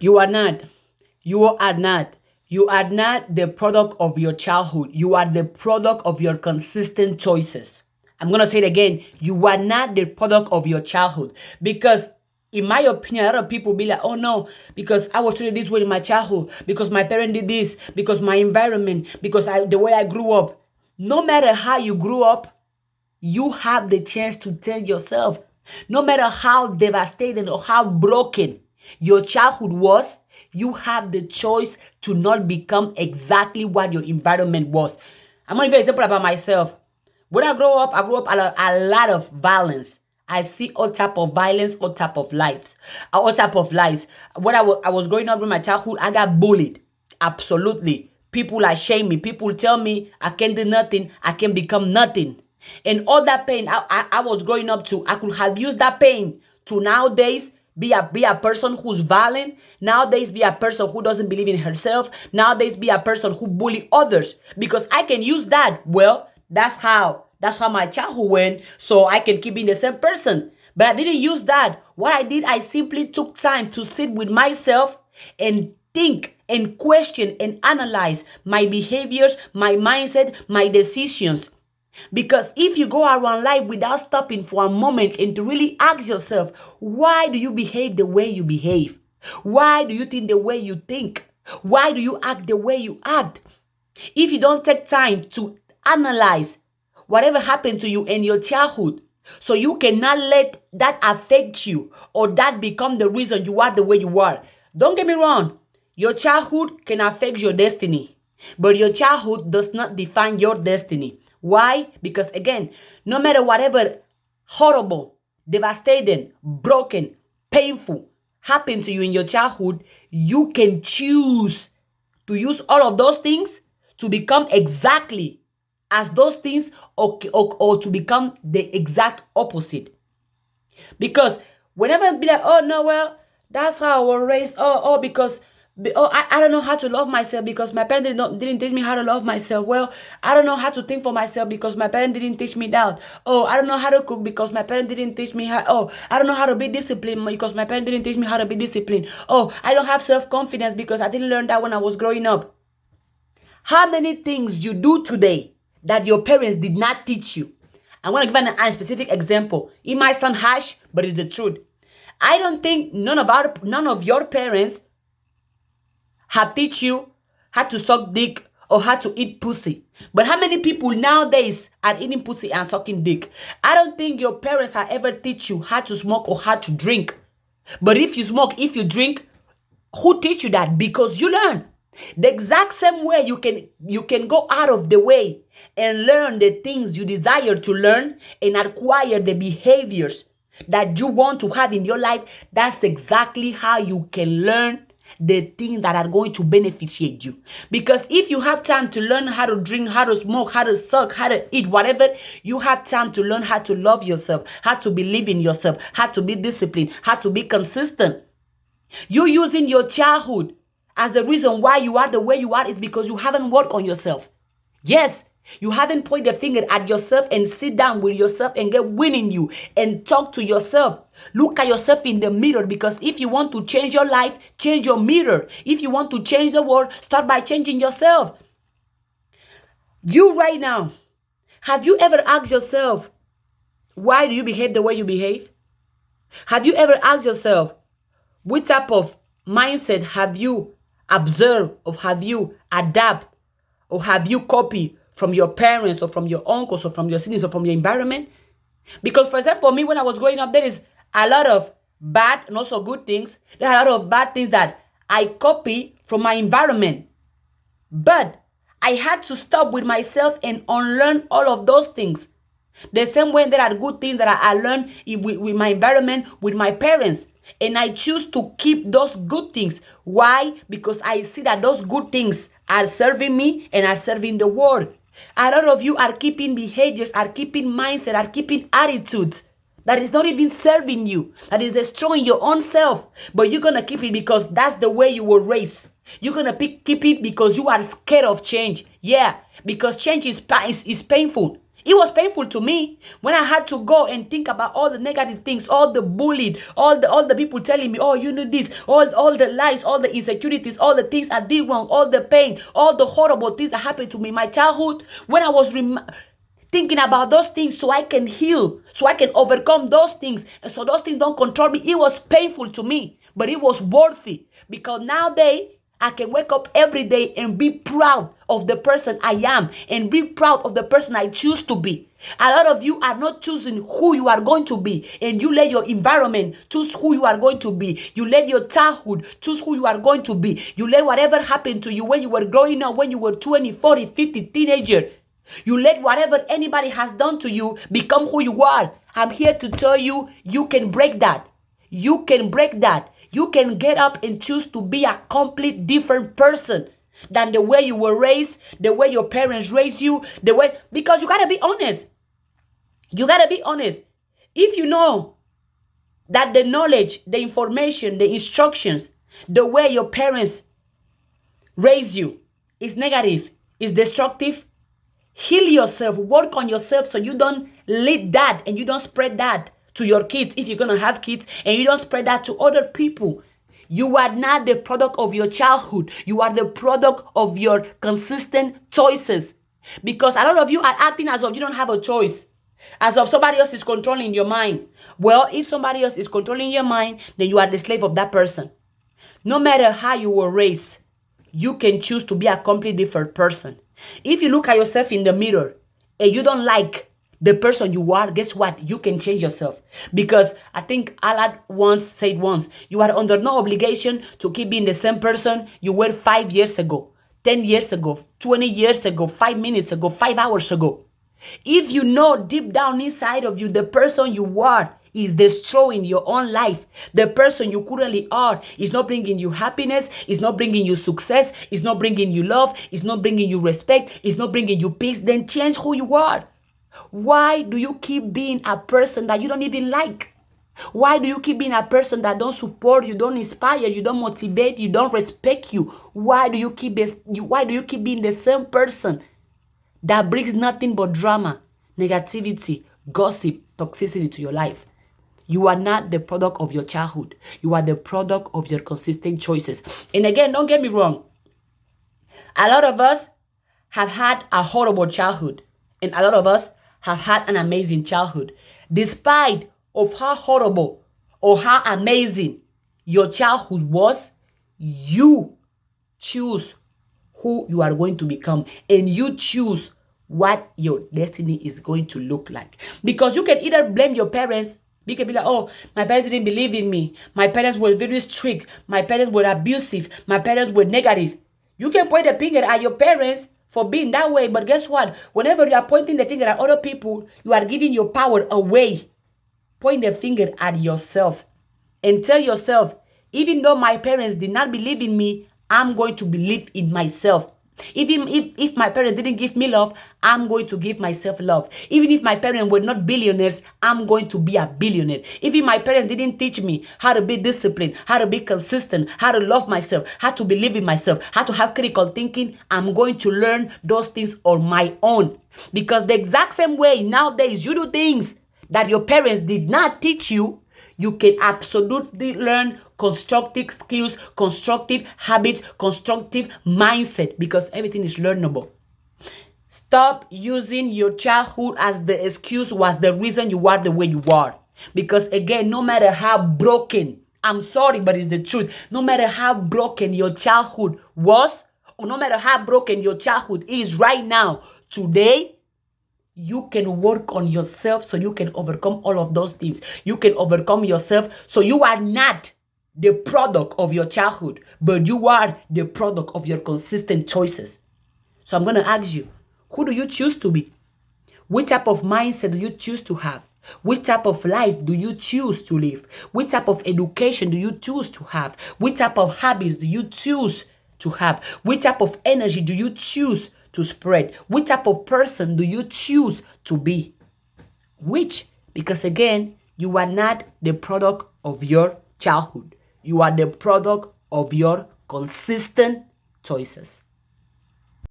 You are not. You are not. You are not the product of your childhood. You are the product of your consistent choices. I'm going to say it again. You are not the product of your childhood. Because, in my opinion, a lot of people be like, oh no, because I was treated this way in my childhood, because my parent did this, because my environment, because the way I grew up. No matter how you grew up, you have the chance to change yourself. No matter how devastated or how broken your childhood was, you have the choice to not become exactly what your environment was. I'm going to give you an example about myself. When I grew up a lot of violence. I see all type of violence, all type of lives, all type of lies. When I was growing up in my childhood, I got bullied. Absolutely. People are shame me. People tell me I can't do nothing. I can become nothing. And all that pain I was growing up to, I could have used that pain to nowadays be a person who's violent. Nowadays be a person who doesn't believe in herself. Nowadays be a person who bully others. Because I can use that. Well, that's how my childhood went. So I can keep being the same person. But I didn't use that. What I did, I simply took time to sit with myself and think and question and analyze my behaviors, my mindset, my decisions. Because if you go around life without stopping for a moment and to really ask yourself, why do you behave the way you behave? Why do you think the way you think? Why do you act the way you act? If you don't take time to analyze whatever happened to you in your childhood, so you cannot let that affect you or that become the reason you are the way you are. Don't get me wrong. Your childhood can affect your destiny, but your childhood does not define your destiny. Why? Because again, no matter whatever horrible, devastating, broken, painful happened to you in your childhood, you can choose to use all of those things to become exactly as those things, or to become the exact opposite. Because whenever I be like, oh no, well, that's how I was raised. Because I don't know how to love myself because my parents didn't teach me how to love myself. Well, I don't know how to think for myself because my parents didn't teach me that. Oh, I don't know how to cook because my parents didn't teach me how. Oh, I don't know how to be disciplined because my parents didn't teach me how to be disciplined. Oh, I don't have self-confidence because I didn't learn that when I was growing up. How many things you do today that your parents did not teach you? I want to give a specific example. It might sound harsh, but it's the truth. I don't think none of your parents have teach you how to suck dick or how to eat pussy. But how many people nowadays are eating pussy and sucking dick? I don't think your parents have ever teach you how to smoke or how to drink. But if you smoke, if you drink, who teach you that? Because you learn. The exact same way you can go out of the way and learn the things you desire to learn and acquire the behaviors that you want to have in your life. That's exactly how you can learn the things that are going to beneficiate you. Because if you have time to learn how to drink, how to smoke, how to suck, how to eat, whatever, you have time to learn how to love yourself, how to believe in yourself, how to be disciplined, how to be consistent. You using your childhood as the reason why you are the way you are is because you haven't worked on yourself. Yes, you haven't pointed the finger at yourself and sit down with yourself and get winning you and talk to yourself. Look at yourself in the mirror, because if you want to change your life, change your mirror. If you want to change the world, start by changing yourself. You right now, have you ever asked yourself, why do you behave the way you behave? Have you ever asked yourself, what type of mindset have you observed, or have you adapt, or have you copied from your parents or from your uncles or from your siblings or from your environment? Because, for example, me, when I was growing up, there is a lot of bad and also good things. There are a lot of bad things that I copy from my environment. But I had to stop with myself and unlearn all of those things. The same way there are good things that I learned with my environment, with my parents. And I choose to keep those good things. Why? Because I see that those good things are serving me and are serving the world. A lot of you are keeping behaviors, are keeping mindset, are keeping attitudes that is not even serving you, that is destroying your own self. But you're going to keep it because that's the way you were raised. You're going to keep it because you are scared of change. Yeah, because change is painful. It was painful to me when I had to go and think about all the negative things, all the bullied, all the people telling me, oh, you know this, all the lies, all the insecurities, all the things I did wrong, all the pain, all the horrible things that happened to me in my childhood. When I was thinking about those things so I can heal, so I can overcome those things, and so those things don't control me, it was painful to me, but it was worthy, because nowadays I can wake up every day and be proud of the person I am and be proud of the person I choose to be. A lot of you are not choosing who you are going to be, and you let your environment choose who you are going to be. You let your childhood choose who you are going to be. You let whatever happened to you when you were growing up, when you were 20, 40, 50, teenager. You let whatever anybody has done to you become who you are. I'm here to tell you, you can break that. You can break that. You can get up and choose to be a complete different person than the way you were raised, the way your parents raised you, because you got to be honest. You got to be honest. If you know that the knowledge, the information, the instructions, the way your parents raise you is negative, is destructive, heal yourself, work on yourself so you don't lead that and you don't spread that to your kids, if you're going to have kids, and you don't spread that to other people. You are not the product of your childhood. You are the product of your consistent choices. Because a lot of you are acting as if you don't have a choice, as if somebody else is controlling your mind. Well, if somebody else is controlling your mind, then you are the slave of that person. No matter how you were raised, you can choose to be a completely different person. If you look at yourself in the mirror and you don't like the person you are, guess what? You can change yourself. Because I think Allah said once, you are under no obligation to keep being the same person you were 5 years ago, 10 years ago, 20 years ago, 5 minutes ago, 5 hours ago. If you know deep down inside of you, the person you are is destroying your own life. The person you currently are is not bringing you happiness, is not bringing you success, is not bringing you love, is not bringing you respect, is not bringing you peace, then change who you are. Why do you keep being a person that you don't even like? Why do you keep being a person that don't support you, don't inspire you, don't motivate you, don't respect you? Why do you keep being the same person that brings nothing but drama, negativity, gossip, toxicity to your life? You are not the product of your childhood. You are the product of your consistent choices. And again, don't get me wrong. A lot of us have had a horrible childhood, and a lot of us have had an amazing childhood. Despite of how horrible or how amazing your childhood was, you choose who you are going to become, and you choose what your destiny is going to look like. Because you can either blame your parents. You can be like, oh, my parents didn't believe in me. My parents were very strict. My parents were abusive. My parents were negative. You can point the finger at your parents for being that way, but guess what? Whenever you are pointing the finger at other people, you are giving your power away. Point the finger at yourself and tell yourself, even though my parents did not believe in me, I'm going to believe in myself. Even if my parents didn't give me love, I'm going to give myself love. Even if my parents were not billionaires, I'm going to be a billionaire. Even my parents didn't teach me how to be disciplined, how to be consistent, how to love myself, how to believe in myself, how to have critical thinking, I'm going to learn those things on my own. Because the exact same way nowadays you do things that your parents did not teach you, you can absolutely learn constructive skills, constructive habits, constructive mindset, because everything is learnable. Stop using your childhood as the excuse was the reason you are the way you are. Because again, no matter how broken, I'm sorry, but it's the truth. No matter how broken your childhood was, or no matter how broken your childhood is right now, today, you can work on yourself so you can overcome all of those things. You can overcome yourself so you are not the product of your childhood, but you are the product of your consistent choices. So I'm going to ask you, who do you choose to be? Which type of mindset do you choose to have? Which type of life do you choose to live? Which type of education do you choose to have? Which type of habits do you choose to have? Which type of energy do you choose to spread? Which type of person do you choose to be? Which? Because again, you are not the product of your childhood. You are the product of your consistent choices.